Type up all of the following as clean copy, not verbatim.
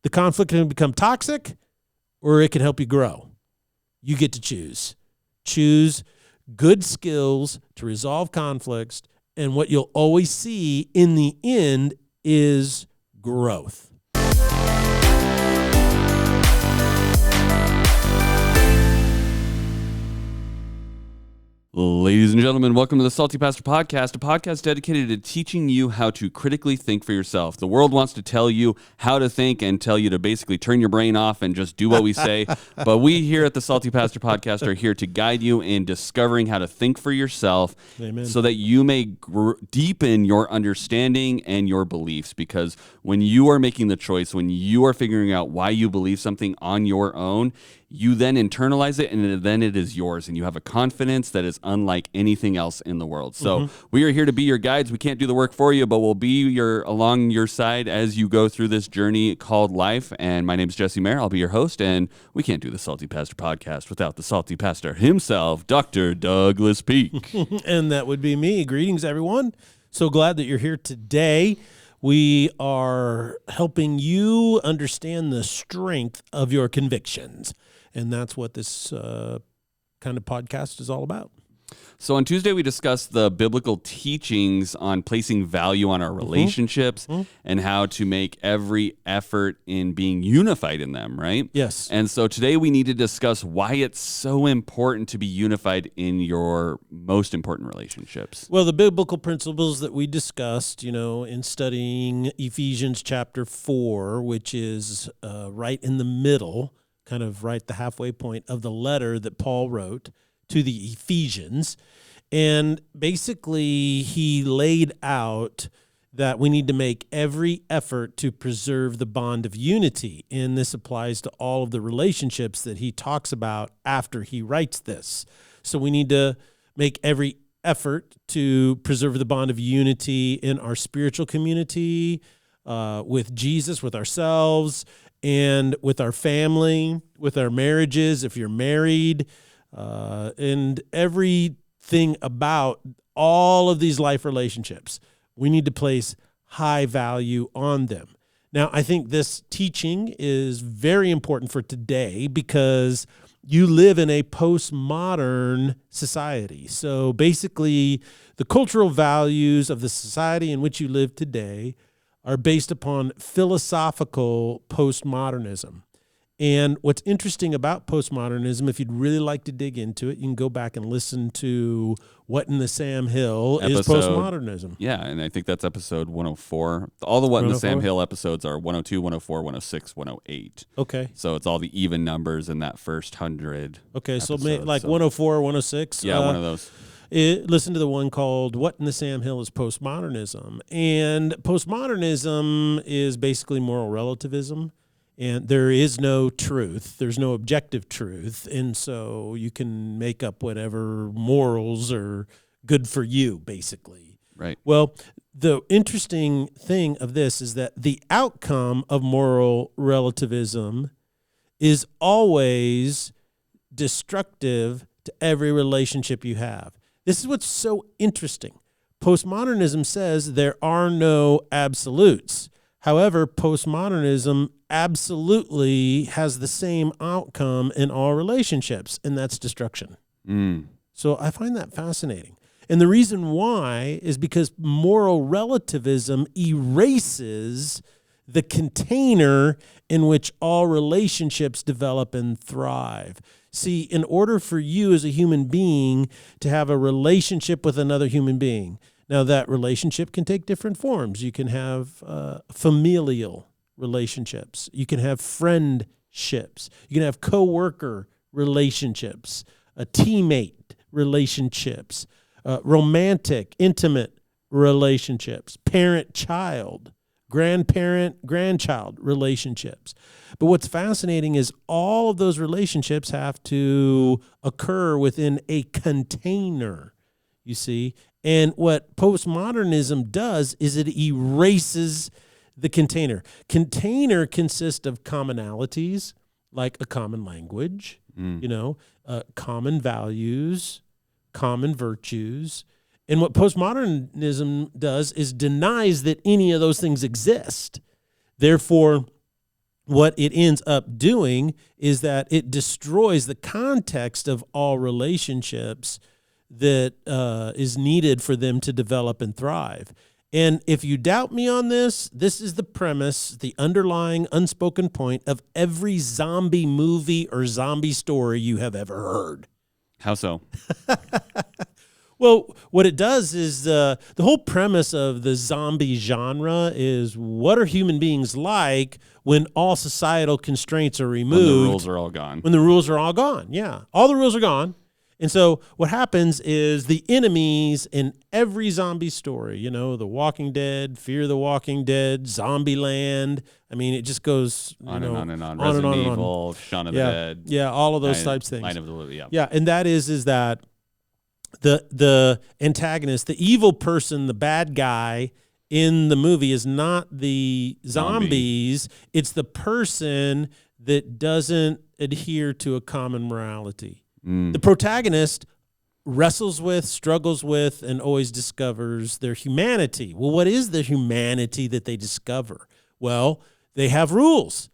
The conflict can become toxic, or it can help you grow. You get to choose. Choose good skills to resolve conflicts, and what you'll always see in the end is growth. Ladies and gentlemen, welcome to the Salty Pastor Podcast, a podcast dedicated to teaching you how to critically think for yourself. The world wants to tell you how to think and tell you to basically turn your brain off and just do what we say. But we here at the Salty Pastor Podcast are here to guide you in discovering how to think for yourself. Amen. So that you may deepen your understanding and your beliefs. Because when you are making the choice, when you are figuring out why you believe something on your own, you then internalize it, and then it is yours, and you have a confidence that is unlike anything else in the world. So we are here to be your guides. We can't do the work for you, but we'll be along your side as you go through this journey called life. And my name is Jesse Mayer. I'll be your host, and we can't do the Salty Pastor Podcast without the Salty Pastor himself, Dr. Douglas Peake. And that would be me. Greetings, everyone. So glad that you're here today. We are helping you understand the strength of your convictions. And that's what this kind of podcast is all about. So on Tuesday, we discussed the biblical teachings on placing value on our relationships and how to make every effort in being unified in them, right? Yes. And so today we need to discuss why it's so important to be unified in your most important relationships. Well, the biblical principles that we discussed, in studying Ephesians chapter 4, which is right in the middle, kind of right the halfway point of the letter that Paul wrote to the Ephesians. And basically, he laid out that we need to make every effort to preserve the bond of unity. And this applies to all of the relationships that he talks about after he writes this. So we need to make every effort to preserve the bond of unity in our spiritual community, with Jesus, with ourselves, and with our family, with our marriages, if you're married, and everything about all of these life relationships. We need to place high value on them. Now, I think this teaching is very important for today because you live in a postmodern society. So basically, the cultural values of the society in which you live today are based upon philosophical postmodernism. And what's interesting about postmodernism, if you'd really like to dig into it, you can go back and listen to What in the Sam Hill is Postmodernism. Yeah, and I think that's episode 104. All the What in the Sam Hill episodes are 102, 104, 106, 108. Okay. So it's all the even numbers in that first 100 Okay, episodes, so like 104, 106? Yeah, one of those. Listen to the one called What in the Sam Hill is Postmodernism. And postmodernism is basically moral relativism. And there is no truth. There's no objective truth. And so you can make up whatever morals are good for you, basically. Right. Well, the interesting thing of this is that the outcome of moral relativism is always destructive to every relationship you have. This is what's so interesting. Postmodernism says there are no absolutes. However, postmodernism absolutely has the same outcome in all relationships, and that's destruction. So I find that fascinating. And the reason why is because moral relativism erases the container in which all relationships develop and thrive. See, in order for you as a human being to have a relationship with another human being, now that relationship can take different forms. You can have familial relationships. You can have friendships. You can have coworker relationships, teammate relationships, romantic, intimate relationships, parent-child, grandparent-grandchild relationships. But what's fascinating is all of those relationships have to occur within a container, you see. And what postmodernism does is it erases the container. Container consists of commonalities, like a common language, common values, common virtues. And what postmodernism does is denies that any of those things exist. Therefore, what it ends up doing is that it destroys the context of all relationships that is needed for them to develop and thrive. And if you doubt me on this, this is the premise, the underlying unspoken point of every zombie movie or zombie story you have ever heard. How so? Well, what it does is the whole premise of the zombie genre is, what are human beings like when all societal constraints are removed? When the rules are all gone. When the rules are all gone, yeah. All the rules are gone. And so what happens is the enemies in every zombie story, The Walking Dead, Fear the Walking Dead, Zombieland. I mean, it just goes on and on and on. On Resident and on Evil, Shaun of the Dead. Yeah, all of those types of things. Line of the yeah. Yeah, and that is that the antagonist, the evil person, the bad guy in the movie is not the zombies. It's the person that doesn't adhere to a common morality. The protagonist wrestles with, struggles with, and always discovers their humanity. Well, what is the humanity that they discover? Well, they have rules,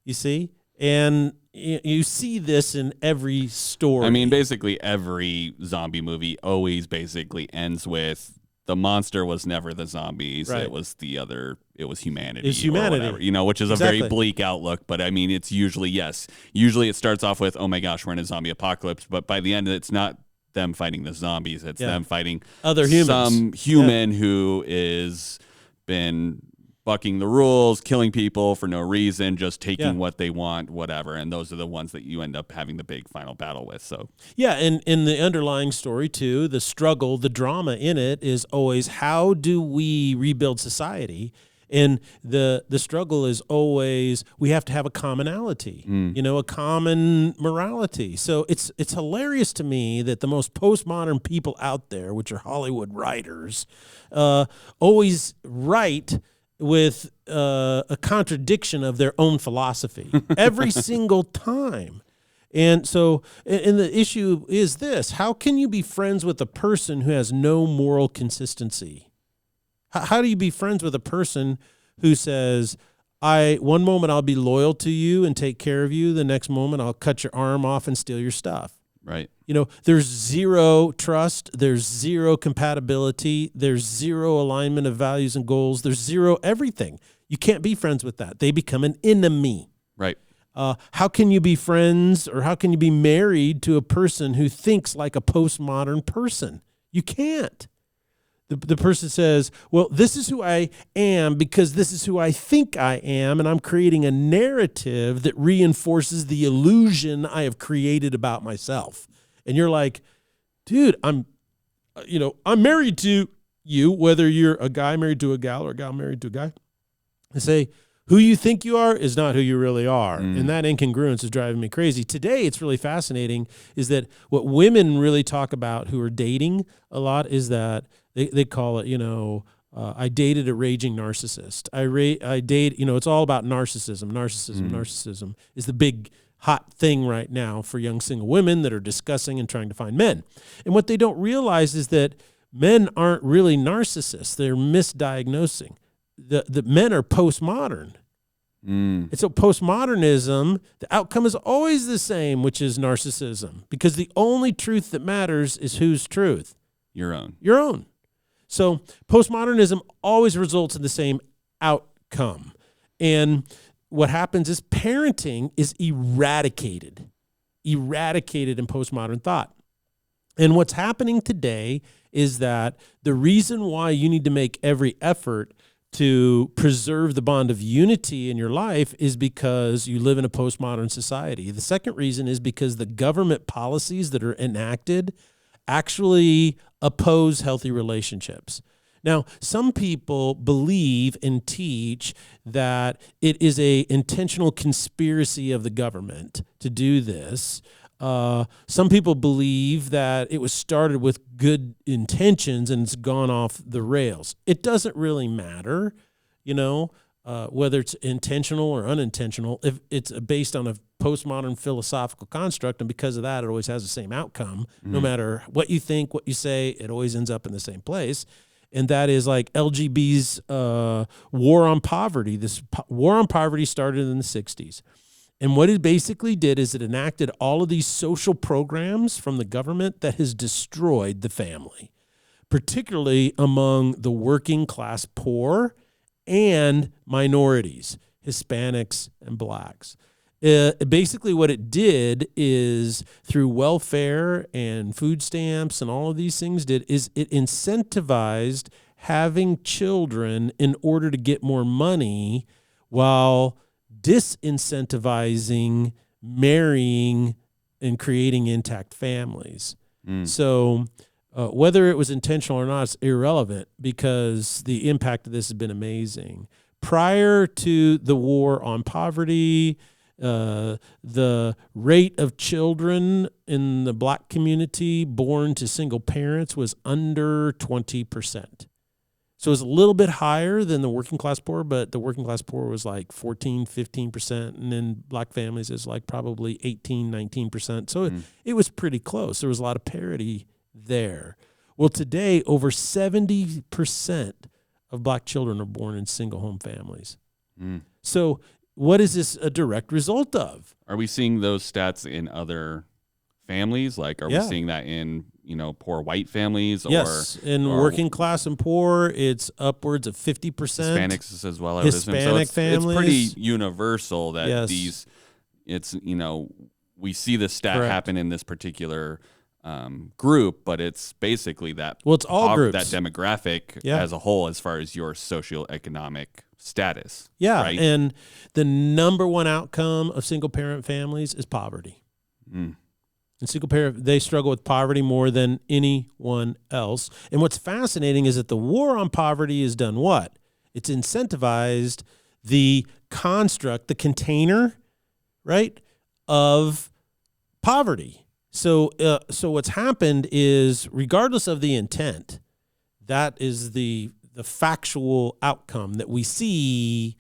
you see? And you see this in every story. I mean, basically every zombie movie always basically ends with the monster was never the zombies. Right. It was it was humanity. It's humanity. Or whatever, which is a very bleak outlook. But I mean, it's usually it starts off with, oh my gosh, we're in a zombie apocalypse. But by the end, it's not them fighting the zombies. It's them fighting other humans. Some human who is been bucking the rules, killing people for no reason, just taking what they want, whatever. And those are the ones that you end up having the big final battle with. So and in the underlying story too, the struggle, the drama in it is always, how do we rebuild society? And the struggle is always, we have to have a commonality, a common morality. So it's hilarious to me that the most postmodern people out there, which are Hollywood writers, always write with a contradiction of their own philosophy every single time. And so, and the issue is this: how can you be friends with a person who has no moral consistency? How do you be friends with a person who says, one moment I'll be loyal to you and take care of you, the next moment I'll cut your arm off and steal your stuff? Right. There's zero trust, there's zero compatibility, there's zero alignment of values and goals, there's zero everything. You can't be friends with that. They become an enemy. Right. How can you be friends, or how can you be married to a person who thinks like a postmodern person? You can't. The person says, well, this is who I am because this is who I think I am, and I'm creating a narrative that reinforces the illusion I have created about myself. And you're like, dude, I'm married to you, whether you're a guy married to a gal or a gal married to a guy. I say, who you think you are is not who you really are. And that incongruence is driving me crazy. Today, it's really fascinating is that what women really talk about who are dating a lot is that they call it, I dated a raging narcissist. I date, it's all about narcissism. Narcissism is the big hot thing right now for young single women that are discussing and trying to find men. And what they don't realize is that men aren't really narcissists. They're misdiagnosing. The men are postmodern. And so postmodernism, the outcome is always the same, which is narcissism, because the only truth that matters is whose truth? Your own. Your own. So postmodernism always results in the same outcome. And what happens is parenting is eradicated in postmodern thought. And what's happening today is that the reason why you need to make every effort to preserve the bond of unity in your life is because you live in a postmodern society. The second reason is because the government policies that are enacted actually oppose healthy relationships. Now, some people believe and teach that it is an intentional conspiracy of the government to do this. Some people believe that it was started with good intentions and it's gone off the rails. It doesn't really matter, whether it's intentional or unintentional, if it's based on a postmodern philosophical construct, and because of that, it always has the same outcome. No matter what you think, what you say, it always ends up in the same place. and that is like LGB's war on poverty. This war on poverty started in the 60s. And what it basically did is it enacted all of these social programs from the government that has destroyed the family, particularly among the working class poor and minorities, Hispanics and blacks. Basically what it did is through welfare and food stamps and all of these things is it incentivized having children in order to get more money while disincentivizing marrying and creating intact families. So whether it was intentional or not is irrelevant because the impact of this has been amazing. Prior to the war on poverty, the rate of children in the black community born to single parents was under 20%. So it was a little bit higher than the working class poor, but the working class poor was like 14, 15%. And then black families is like probably 18, 19%. So it was pretty close. There was a lot of parity there. Well, today, over 70% of black children are born in single home families. So what is this a direct result of? Are we seeing those stats in other families? Like, are we seeing that in, poor white families? Yes, in working class and poor, it's upwards of 50%. Hispanics as well. Hispanic families. It's pretty universal that we see the stat happen in this particular group, but it's basically that. Well, it's all groups. That demographic as a whole, as far as your socioeconomic status. Yeah, right? And the number one outcome of single parent families is poverty. And single parent, they struggle with poverty more than anyone else. And what's fascinating is that the war on poverty has done what? It's incentivized the construct, the container, right, of poverty. So what's happened is, regardless of the intent, that is the factual outcome that we see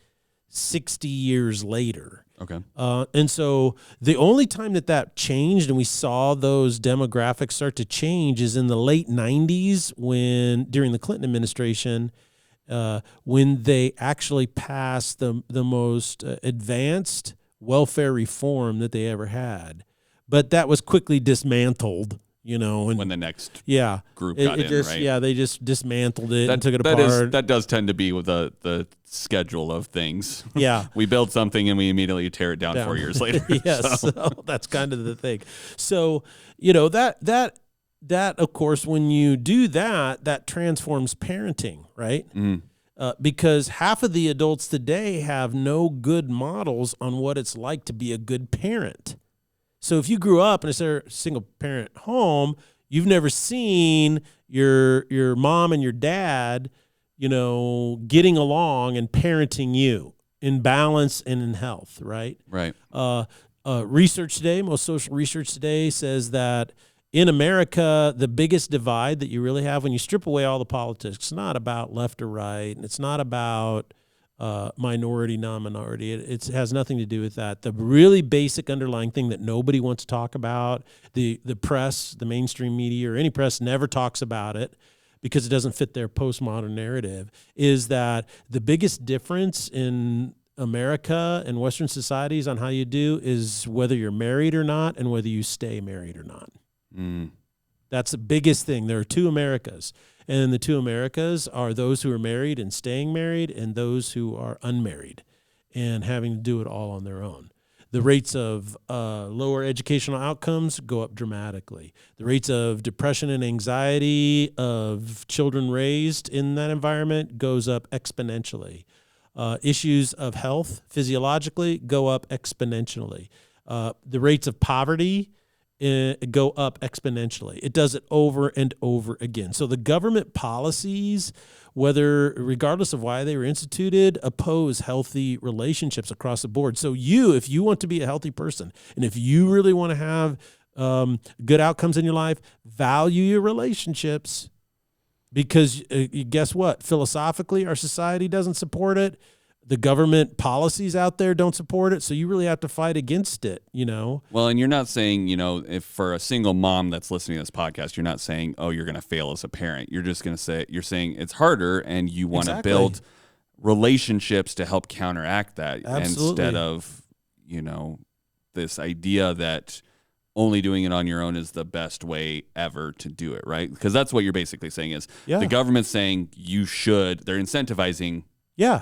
60 years later. Okay. And so the only time that changed and we saw those demographics start to change is in the late 90s during the Clinton administration, when they actually passed the most advanced welfare reform that they ever had. But that was quickly dismantled. And when the next group got in, right? Yeah, they just dismantled it and took it apart. That does tend to be with the schedule of things. Yeah. We build something and we immediately tear it down 4 years later. Yes, so that's kind of the thing. So, that of course, when you do that transforms parenting, right? Because half of the adults today have no good models on what it's like to be a good parent. So if you grew up in a single parent home, you've never seen your mom and your dad, getting along and parenting you in balance and in health, right? Right. Research today, most social research today says that in America, the biggest divide that you really have when you strip away all the politics, it's not about left or right, and it's not about minority, non-minority. It has nothing to do with that. The really basic underlying thing that nobody wants to talk about, the press, the mainstream media, or any press never talks about it because it doesn't fit their postmodern narrative, is that the biggest difference in America and Western societies on how you do is whether you're married or not and whether you stay married or not. That's the biggest thing. There are two Americas. And the two Americas are those who are married and staying married and those who are unmarried and having to do it all on their own. The rates of lower educational outcomes go up dramatically. The rates of depression and anxiety of children raised in that environment goes up exponentially. Issues of health physiologically go up exponentially. The rates of poverty go up exponentially. It does it over and over again. So the government policies, regardless of why they were instituted, oppose healthy relationships across the board. So if you want to be a healthy person, and if you really want to have good outcomes in your life, value your relationships, because guess what? Philosophically, our society doesn't support it. the government policies out there don't support it, so you really have to fight against it, Well, and you're not saying, if for a single mom that's listening to this podcast, you're not saying, oh, you're going to fail as a parent. You're just going to say, you're saying it's harder and you want to build relationships to help counteract that. Absolutely. Instead of, this idea that only doing it on your own is the best way ever to do it, right? Because that's what you're basically saying is the government's saying they're incentivizing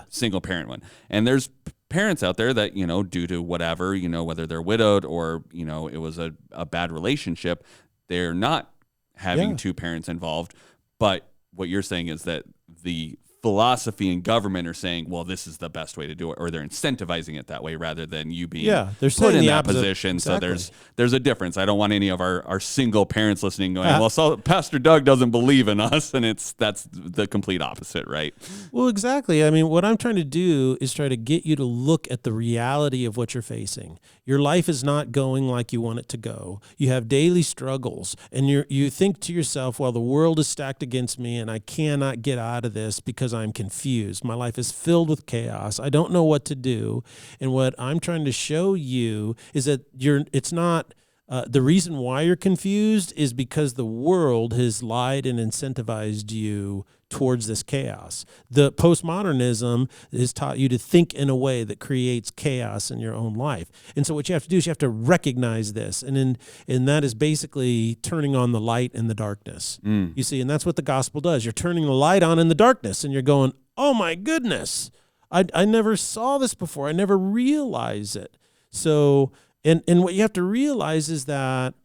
single parent one. And there's parents out there that, due to whatever, whether they're widowed or, it was a bad relationship, they're not having two parents involved. But what you're saying is that the philosophy and government are saying, well, this is the best way to do it, or they're incentivizing it that way rather than you being they're put in that opposite position. Exactly. So there's a difference. I don't want any of our single parents listening going, well, so Pastor Doug doesn't believe in us, and that's the complete opposite, right? Well, exactly. I mean, what I'm trying to do is try to get you to look at the reality of what you're facing. Your life is not going like you want it to go. You have daily struggles, and you think to yourself, well, the world is stacked against me, and I cannot get out of this because I'm confused. My life is filled with chaos. I don't know what to do. And what I'm trying to show you is that it's not the reason why you're confused is because the world has lied and incentivized you towards this chaos. The postmodernism has taught you to think in a way that creates chaos in your own life. And so what you have to do is you have to recognize this. And that is basically turning on the light in the darkness. You see, and that's what the gospel does. You're turning the light on in the darkness and you're going, oh my goodness, I never saw this before. I never realized it. So, and what you have to realize is that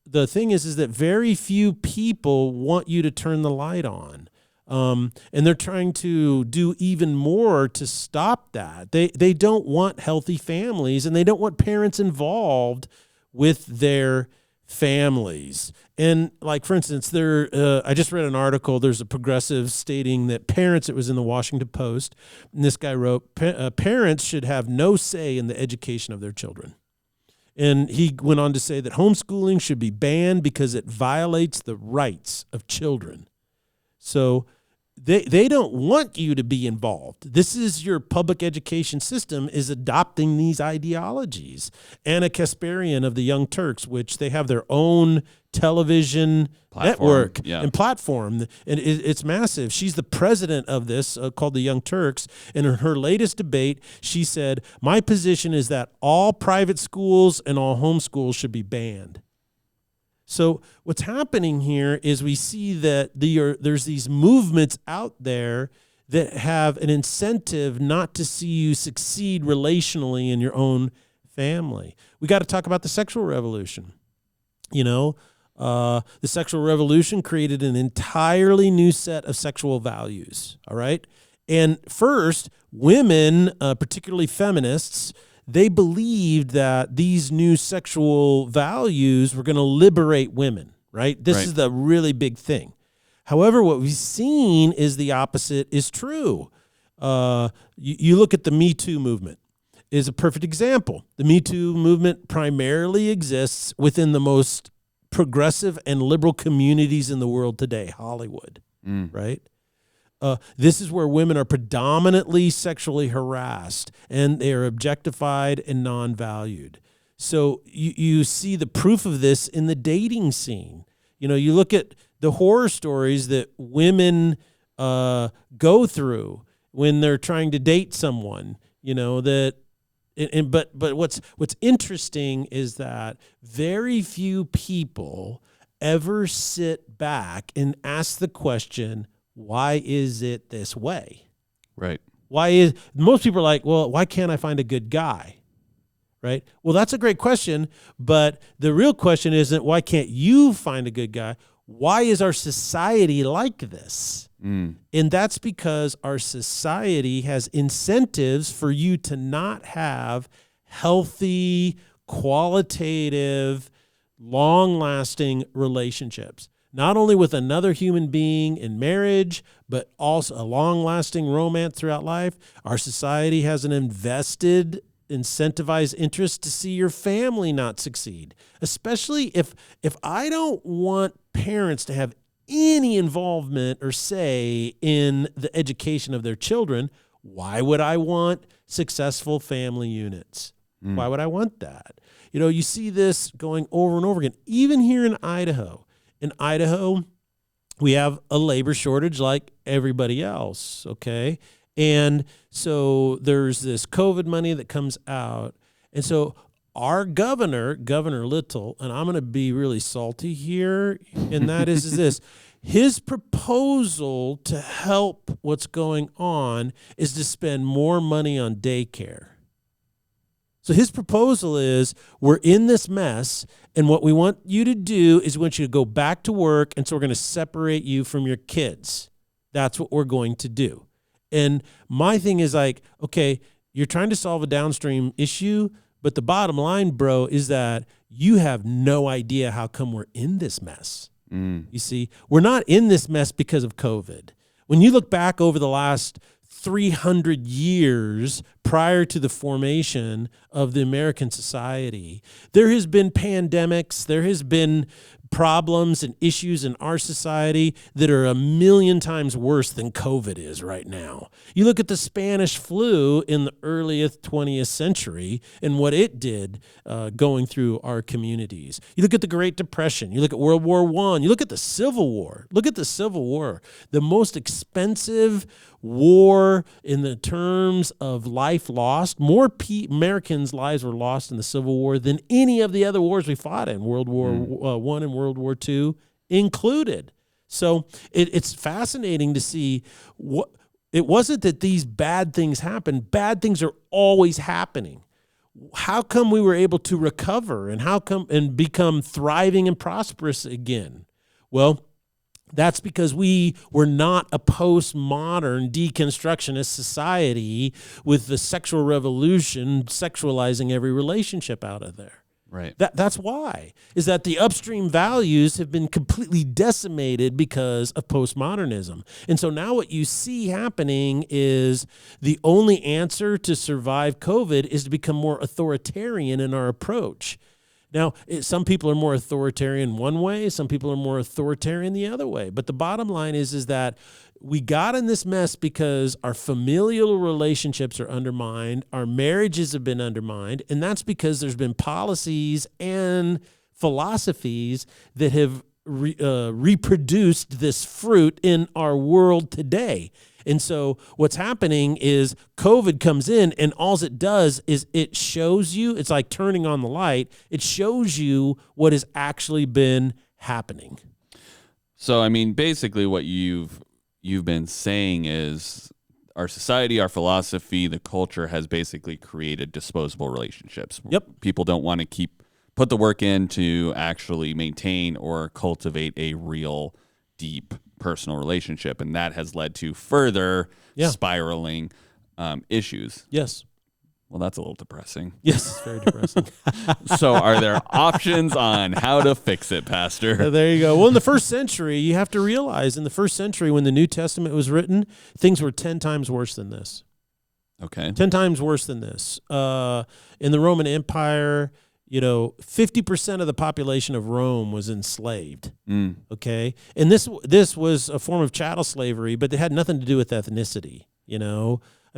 the thing is that very few people want you to turn the light on. And they're trying to do even more to stop that. They don't want healthy families, and they don't want parents involved with their families. And like, for instance, I just read an article, there's a progressive stating that parents, it was in the Washington Post, and this guy wrote, parents should have no say in the education of their children. And he went on to say that homeschooling should be banned because it violates the rights of children. So they don't want you to be involved. This is your public education system is adopting these ideologies. Anna Kasparian of the Young Turks, which they have their own television network and platform, and it's massive. She's the president of this called the Young Turks, and in her latest debate, she said, my position is that all private schools and all homeschools should be banned. So what's happening here is we see that there's these movements out there that have an incentive not to see you succeed relationally in your own family. We got to talk about the sexual revolution. The sexual revolution created an entirely new set of sexual values, all right? And first, women, particularly feminists, they believed that these new sexual values were going to liberate women, right? This is the really big thing. However, what we've seen is the opposite is true. You look at the Me Too movement is a perfect example. The Me Too movement primarily exists within the most progressive and liberal communities in the world today, Hollywood, right? This is where women are predominantly sexually harassed and they are objectified and non-valued. So you see the proof of this in the dating scene. You look at the horror stories that women go through when they're trying to date someone, but what's interesting is that very few people ever sit back and ask the question, why is it this way? Right. Most people are like, well, why can't I find a good guy? Right? Well, that's a great question, but the real question isn't why can't you find a good guy? Why is our society like this? And that's because our society has incentives for you to not have healthy, qualitative, long-lasting relationships. Not only with another human being in marriage, but also a long-lasting romance throughout life. Our society has an incentivized interest to see your family not succeed, especially if I don't want parents to have any involvement or say in the education of their children, Why would I want successful family units? Why would I want that? You see this going over and over again, even here in Idaho. In Idaho, we have a labor shortage like everybody else, okay? And so there's this COVID money that comes out. And so our Governor Little, and I'm going to be really salty here, and that is this. His proposal to help what's going on is to spend more money on daycare. So his proposal is, we're in this mess, and what we want you to do is we want you to go back to work, and so we're going to separate you from your kids. That's what we're going to do. And my thing is like, okay, you're trying to solve a downstream issue, but the bottom line, bro, is that you have no idea how come we're in this mess. You see, we're not in this mess because of COVID. When you look back over the last 300 years prior to the formation of the American society, there has been pandemics, there has been problems and issues in our society that are 1,000,000 times worse than COVID is right now. You look at the Spanish flu in the earliest 20th century and what it did going through our communities. You look at the Great Depression. You look at World War I. You look at the Civil War. Look at the Civil War. The most expensive war in the terms of life lost. More Americans' lives were lost in the Civil War than any of the other wars we fought in, World War I and World War II included. So it's fascinating to see what it wasn't that these bad things happened. Bad things are always happening. How come we were able to recover and how come and become thriving and prosperous again? Well, that's because we were not a postmodern deconstructionist society with the sexual revolution sexualizing every relationship out of there. Right. That's why, is that the upstream values have been completely decimated because of postmodernism. And so now what you see happening is the only answer to survive COVID is to become more authoritarian in our approach. Now, some people are more authoritarian one way, some people are more authoritarian the other way. But the bottom line is that we got in this mess because our familial relationships are undermined, our marriages have been undermined, and that's because there's been policies and philosophies that have reproduced this fruit in our world today. And so what's happening is COVID comes in, and all it does is it shows you, it's like turning on the light, it shows you what has actually been happening. So, I mean, basically what you've been saying is our society, our philosophy, the culture has basically created disposable relationships. Yep. People don't want to put the work in to actually maintain or cultivate a real deep personal relationship, and that has led to further spiraling issues. Yes. Well, that's a little depressing. Yes, it's very depressing. So are there options on how to fix it, Pastor? There you go. Well, in the first century, you have to realize in the first century when the New Testament was written, things were 10 times worse than this. Okay. 10 times worse than this. In the Roman Empire, 50% of the population of Rome was enslaved. Okay. And this was a form of chattel slavery, but it had nothing to do with ethnicity.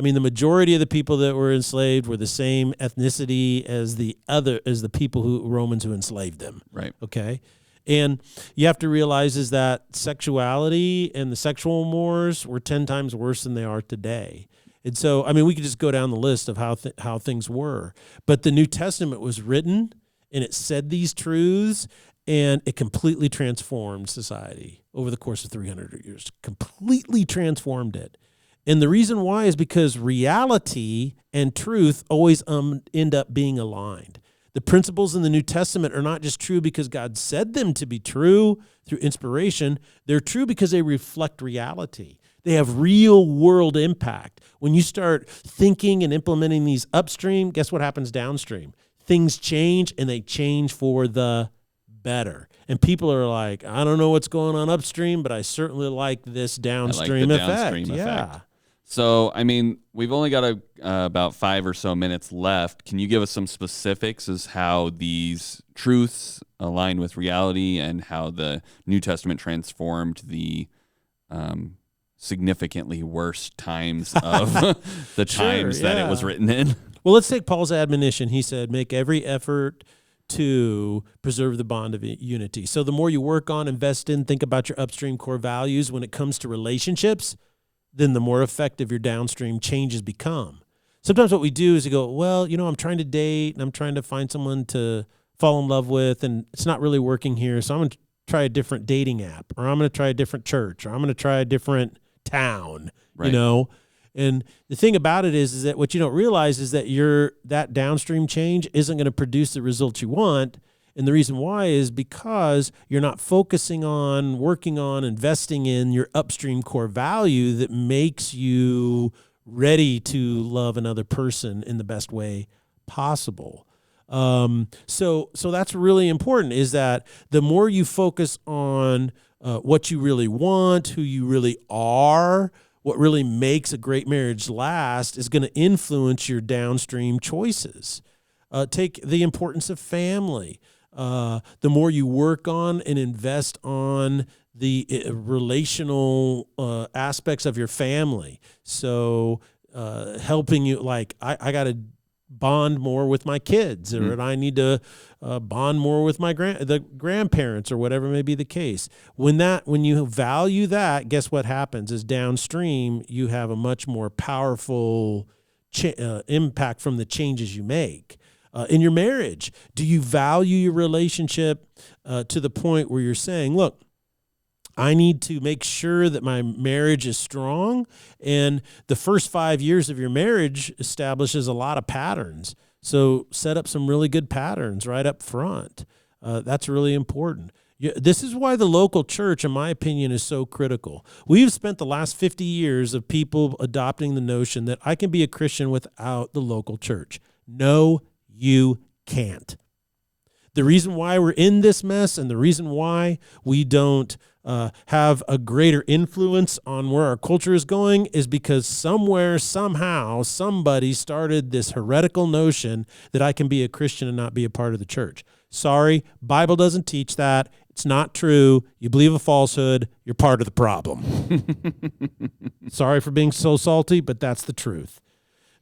I mean, the majority of the people that were enslaved were the same ethnicity as the Romans who enslaved them. Right. Okay. And you have to realize is that sexuality and the sexual mores were 10 times worse than they are today. And so, I mean, we could just go down the list of how things were. But the New Testament was written, and it said these truths, and it completely transformed society over the course of 300 years. Completely transformed it. And the reason why is because reality and truth always end up being aligned. The principles in the New Testament are not just true because God said them to be true through inspiration. They're true because they reflect reality. They have real world impact. When you start thinking and implementing these upstream, guess what happens downstream? Things change, and they change for the better. And people are like, I don't know what's going on upstream, but I certainly like this downstream effect. Yeah. So, I mean, we've only got about 5 or so minutes left. Can you give us some specifics as how these truths align with reality and how the New Testament transformed the significantly worse times of the times that it was written in. Well, let's take Paul's admonition. He said, make every effort to preserve the bond of unity. So the more you work on, invest in, think about your upstream core values when it comes to relationships, then the more effective your downstream changes become. Sometimes what we do is we go, well, I'm trying to date and I'm trying to find someone to fall in love with, and it's not really working here. So I'm going to try a different dating app, or I'm going to try a different church, or I'm going to try a different town, Right. And the thing about it is that what you don't realize is that that downstream change isn't going to produce the results you want. And the reason why is because you're not focusing on, working on, investing in your upstream core value that makes you ready to love another person in the best way possible. So that's really important, is that the more you focus on what you really want, who you really are, what really makes a great marriage last is going to influence your downstream choices. Take the importance of family. The more you work on and invest on the relational aspects of your family. So helping you, like, I got to bond more with my kids, or I need to bond more with my the grandparents, or whatever may be the case. When you value that, guess what happens is downstream you have a much more powerful impact from the changes you make. In your marriage, do you value your relationship to the point where you're saying, look, I need to make sure that my marriage is strong, and the first 5 years of your marriage establishes a lot of patterns. So set up some really good patterns right up front. That's really important. This is why the local church, in my opinion, is so critical. We've spent the last 50 years of people adopting the notion that I can be a Christian without the local church. No, you can't. The reason why we're in this mess, and the reason why we don't have a greater influence on where our culture is going, is because somewhere, somehow, somebody started this heretical notion that I can be a Christian and not be a part of the church. Sorry, Bible doesn't teach that. It's not true. You believe a falsehood. You're part of the problem. Sorry for being so salty, but that's the truth.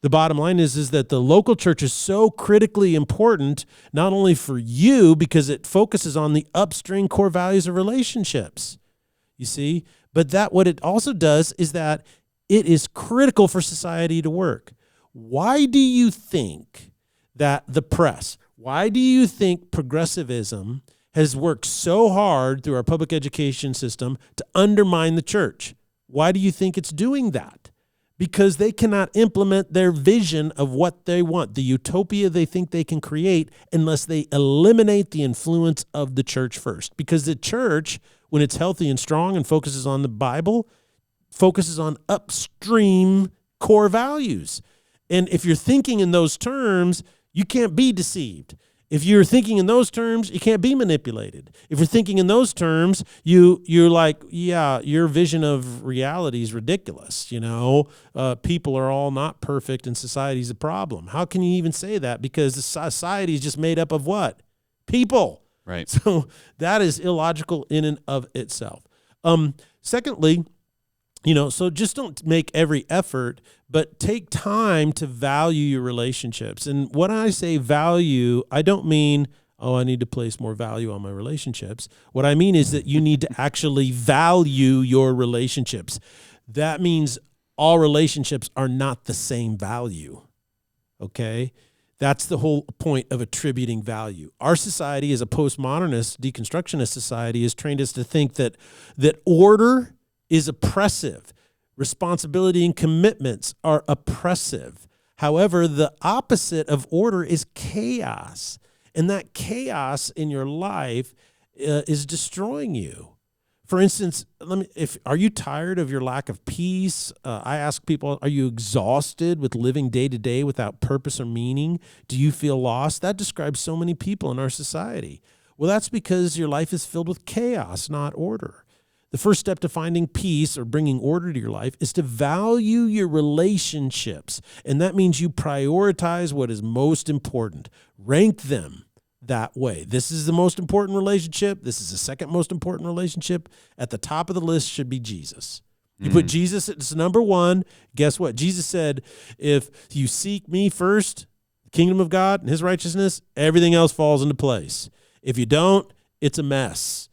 The bottom line is that the local church is so critically important, not only for you, because it focuses on the upstream core values of relationships, you see, but that what it also does is that it is critical for society to work. Why do you think that the press, why do you think progressivism has worked so hard through our public education system to undermine the church? Why do you think it's doing that? Because they cannot implement their vision of what they want, the utopia they think they can create, unless they eliminate the influence of the church first. Because the church, when it's healthy and strong and focuses on the Bible, focuses on upstream core values. And if you're thinking in those terms, you can't be deceived. If you're thinking in those terms, you can't be manipulated. If you're thinking in those terms, you're like, yeah, your vision of reality is ridiculous. People are all not perfect and society's a problem. How can you even say that? Because the society is just made up of what? People. Right. So that is illogical in and of itself. Secondly, so just don't make every effort, but take time to value your relationships. And when I say value, I don't mean, I need to place more value on my relationships. What I mean is that you need to actually value your relationships. That means all relationships are not the same value, okay? That's the whole point of attributing value. Our society, as a postmodernist, deconstructionist society, has trained us to think that order is oppressive. Responsibility and commitments are oppressive. However, the opposite of order is chaos. And that chaos in your life is destroying you. For instance, are you tired of your lack of peace? I ask people, are you exhausted with living day to day without purpose or meaning? Do you feel lost? That describes so many people in our society. Well, that's because your life is filled with chaos, not order. The first step to finding peace or bringing order to your life is to value your relationships. And that means you prioritize what is most important. Rank them that way. This is the most important relationship. This is the second most important relationship. At the top of the list should be Jesus. You put Jesus as number one. Guess what? Jesus said, if you seek me first, the kingdom of God and his righteousness, everything else falls into place. If you don't, it's a mess.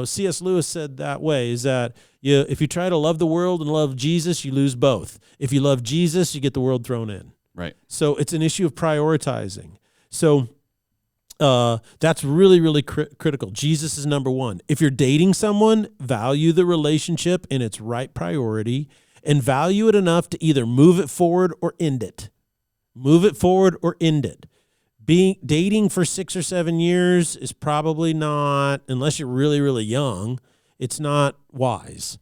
C.S. Lewis said that way, is that if you try to love the world and love Jesus, you lose both. If you love Jesus, you get the world thrown in. Right. So it's an issue of prioritizing. So that's really, really critical. Jesus is number one. If you're dating someone, value the relationship in its right priority and value it enough to either move it forward or end it. Move it forward or end it. Dating for 6 or 7 years is probably not, unless you're really, really young, it's not wise.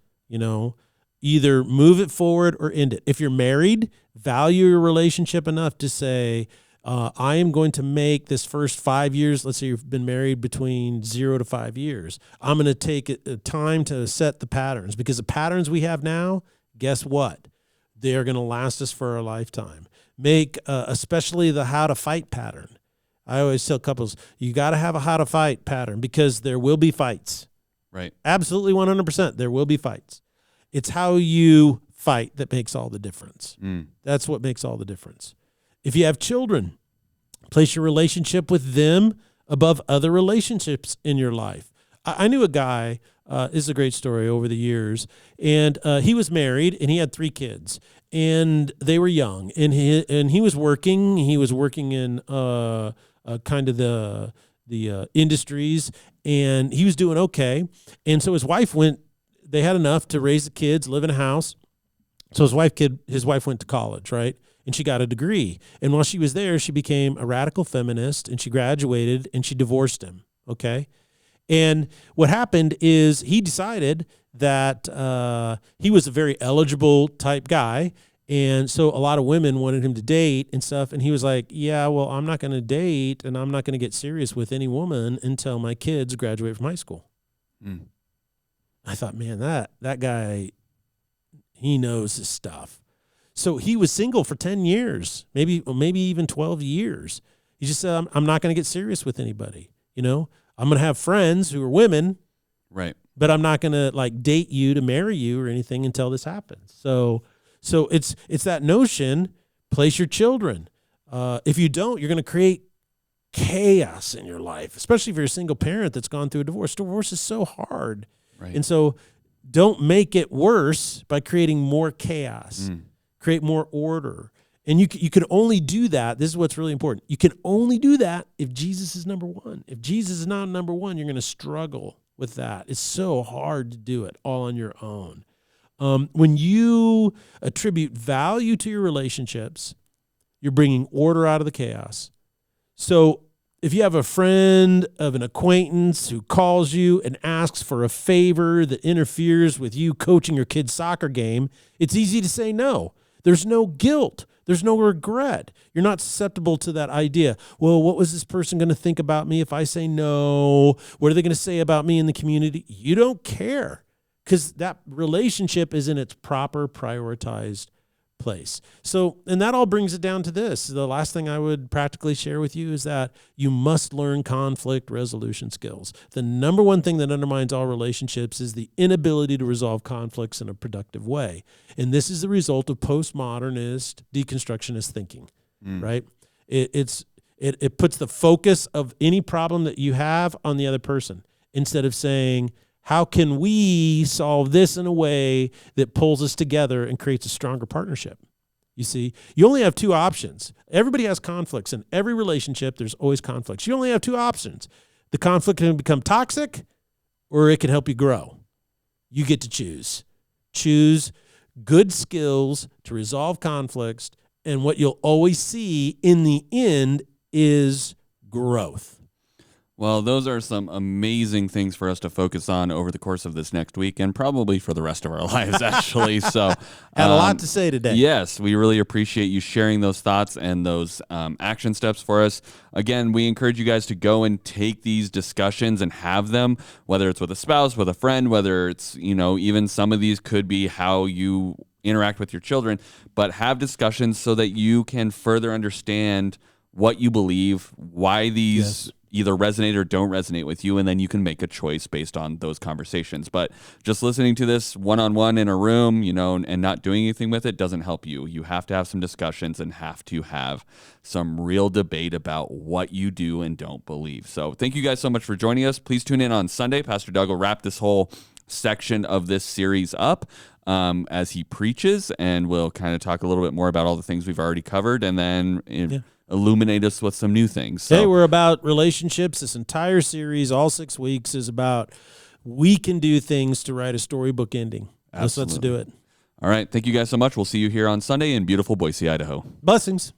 Either move it forward or end it. If you're married, value your relationship enough to say, I am going to make this first 5 years, let's say you've been married between 0 to 5 years. I'm going to take time to set the patterns, because the patterns we have now, guess what? They are going to last us for a lifetime. Make especially the how to fight pattern. I always tell couples, you got to have a how to fight pattern, because there will be fights. Right. Absolutely 100%. There will be fights. It's how you fight that makes all the difference. That's what makes all the difference. If you have children, place your relationship with them above other relationships in your life. I knew a guy, this is a great story over the years, and he was married and he had 3 kids, and they were young, and he was working. He was working in kind of the industries, and he was doing okay. And so his wife they had enough to raise the kids, live in a house. So his wife went to college, right? And she got a degree. And while she was there, she became a radical feminist, and she graduated, and she divorced him, okay? And what happened is he decided that he was a very eligible type guy, and so a lot of women wanted him to date and stuff, and he was like, yeah, well, I'm not going to date, and I'm not going to get serious with any woman until my kids graduate from high school. I thought, man, that guy, he knows his stuff. So he was single for 10 years, maybe even 12 years. He just said, I'm not going to get serious with anybody. I'm going to have friends who are women, right? But I'm not going to date you to marry you or anything until this happens. So it's that notion, place your children. If you don't, you're going to create chaos in your life, especially if you're a single parent that's gone through a divorce. Divorce is so hard. Right. And so don't make it worse by creating more chaos. Create more order. And you can only do that. This is what's really important. You can only do that if Jesus is number one. If Jesus is not number one, you're going to struggle with that. It's so hard to do it all on your own. When you attribute value to your relationships, you're bringing order out of the chaos. So if you have a friend of an acquaintance who calls you and asks for a favor that interferes with you coaching your kid's soccer game, it's easy to say no. There's no guilt. There's no regret. You're not susceptible to that idea. Well, what was this person going to think about me if I say no? What are they going to say about me in the community? You don't care, because that relationship is in its proper prioritized place. So, and that all brings it down to this. The last thing I would practically share with you is that you must learn conflict resolution skills. The number one thing that undermines all relationships is the inability to resolve conflicts in a productive way. And this is the result of postmodernist, deconstructionist thinking, right? It puts the focus of any problem that you have on the other person, instead of saying, how can we solve this in a way that pulls us together and creates a stronger partnership? You see, you only have 2 options. Everybody has conflicts. In every relationship, there's always conflicts. You only have 2 options. The conflict can become toxic, or it can help you grow. You get to choose. Choose good skills to resolve conflicts, and what you'll always see in the end is growth. Well, those are some amazing things for us to focus on over the course of this next week, and probably for the rest of our lives, actually. So, had a lot to say today. Yes, we really appreciate you sharing those thoughts and those action steps for us. Again, we encourage you guys to go and take these discussions and have them, whether it's with a spouse, with a friend, whether it's, even some of these could be how you interact with your children, but have discussions so that you can further understand what you believe, why these either resonate or don't resonate with you, and then you can make a choice based on those conversations. But just listening to this one-on-one in a room, and not doing anything with it doesn't help you. You have to have some discussions and have to have some real debate about what you do and don't believe. So thank you guys so much for joining us. Please tune in on Sunday. Pastor Doug will wrap this whole section of this series up as he preaches, and we'll kind of talk a little bit more about all the things we've already covered, and then illuminate us with some new things. So, hey, we're about relationships. This entire series, all 6 weeks, is about we can do things to write a storybook ending. Let's do it. All right. Thank you guys so much. We'll see you here on Sunday in beautiful Boise, Idaho. Blessings.